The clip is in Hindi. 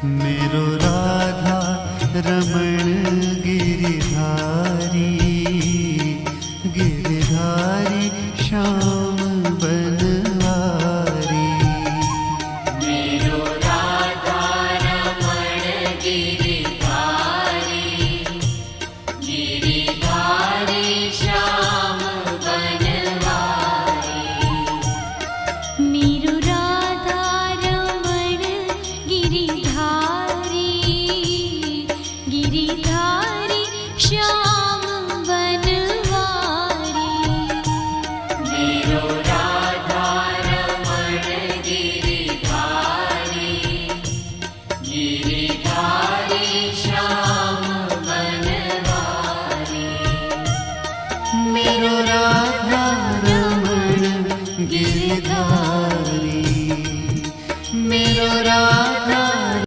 मेरो राधा रमण गिरिधारी, गिरिधारी श्याम बनवारी। मेरो राधा रमण गिरिधारी, गिरिधारी श्याम बनवारी। मेरो राधा रमण गिरिधारी, गिरिधारी श्याम बनवारी। मेरो राधा रमण गिरिधारी, गिरि